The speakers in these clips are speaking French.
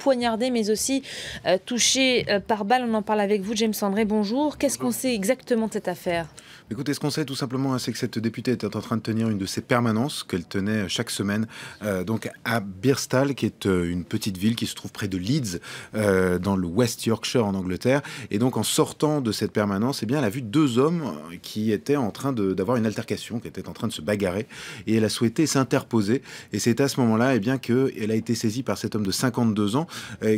poignardé, mais aussi touché par balle. On en parle avec vous, James André. Bonjour. Qu'est-ce qu'on sait exactement de cette affaire? Écoutez, ce qu'on sait tout simplement, c'est que cette députée était en train de tenir une de ses permanences qu'elle tenait chaque semaine donc à Birstall, qui est une petite ville qui se trouve près de Leeds, dans le West Yorkshire en Angleterre. Et donc en sortant de cette permanence, eh bien, elle a vu deux hommes qui étaient en train d'avoir une altercation, qui étaient en train de se bagarrer. Et elle a souhaité s'interposer. Et c'est à ce moment-là, eh bien, qu'elle a été saisie par cet homme de 52 ans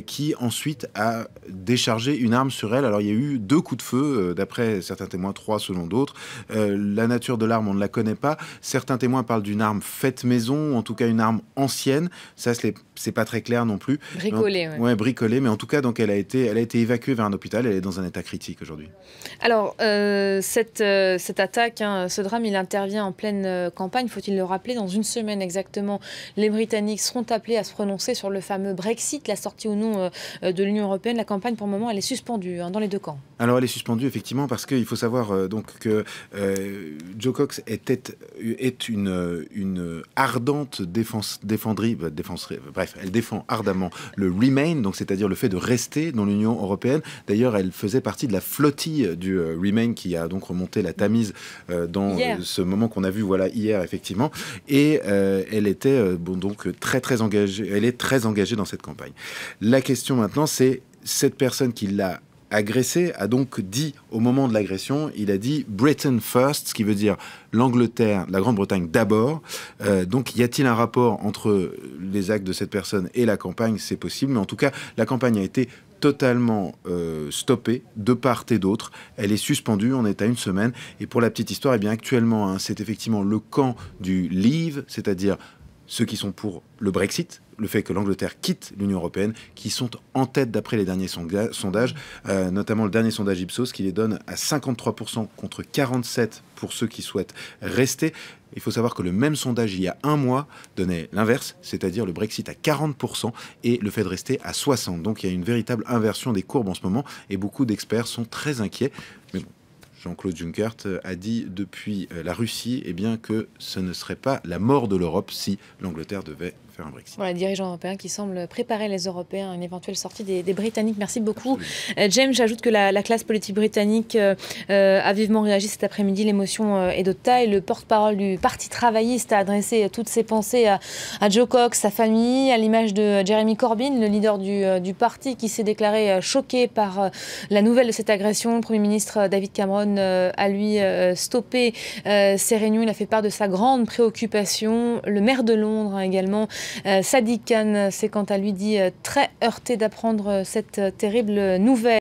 qui ensuite a déchargé une arme sur elle. Alors il y a eu 2 coups de feu, d'après certains témoins, 3 selon d'autres. La nature de l'arme, on ne la connaît pas. Certains témoins parlent d'une arme faite maison, ou en tout cas une arme ancienne. Ça, c'est pas très clair non plus. Bricolée, ouais, bricolée, mais en tout cas, donc, elle a été évacuée vers un hôpital. Elle est dans un état critique aujourd'hui. Alors, cette attaque, ce drame, il intervient en pleine campagne, faut-il le rappeler. Dans une semaine exactement, les Britanniques seront appelés à se prononcer sur le fameux Brexit, la sortie ou non de l'Union européenne. La campagne, pour le moment, elle est suspendue dans les deux camps. Alors, elle est suspendue, effectivement, parce qu'il faut savoir donc que Jo Cox est une ardente bref, elle défend ardemment le Remain, donc c'est-à-dire le fait de rester dans l'Union européenne. D'ailleurs, elle faisait partie de la flottille du Remain qui a donc remonté la Tamise dans ce moment qu'on a vu, voilà, hier effectivement. Et elle était donc très engagée. Elle est très engagée dans cette campagne. La question maintenant, c'est cette personne qui l'a agressé a donc dit, au moment de l'agression, il a dit « Britain first », ce qui veut dire l'Angleterre, la Grande-Bretagne d'abord. Donc, y a-t-il un rapport entre les actes de cette personne et la campagne? C'est possible, mais en tout cas, la campagne a été totalement stoppée de part et d'autre. Elle est suspendue, on est à une semaine. Et pour la petite histoire, eh bien, actuellement, c'est effectivement le camp du Leave, c'est-à-dire ceux qui sont pour le Brexit, le fait que l'Angleterre quitte l'Union européenne, qui sont en tête d'après les derniers sondages, notamment le dernier sondage Ipsos qui les donne à 53% contre 47% pour ceux qui souhaitent rester. Il faut savoir que le même sondage il y a un mois donnait l'inverse, c'est-à-dire le Brexit à 40% et le fait de rester à 60%. Donc il y a une véritable inversion des courbes en ce moment et beaucoup d'experts sont très inquiets. Mais bon, Jean-Claude Juncker a dit depuis la Russie que ce ne serait pas la mort de l'Europe si l'Angleterre devait faire un Brexit. Voilà, les dirigeants européens qui semblent préparer les Européens à une éventuelle sortie des Britanniques. Merci beaucoup. James, j'ajoute que la classe politique britannique a vivement réagi cet après-midi. L'émotion est de taille. Le porte-parole du Parti travailliste a adressé toutes ses pensées à Jo Cox, sa famille, à l'image de Jeremy Corbyn, le leader du parti, qui s'est déclaré choqué par la nouvelle de cette agression. Le Premier ministre David Cameron a lui stoppé ces réunions. Il a fait part de sa grande préoccupation. Le maire de Londres également, Sadiq Khan, s'est quant à lui dit très heurté d'apprendre cette terrible nouvelle.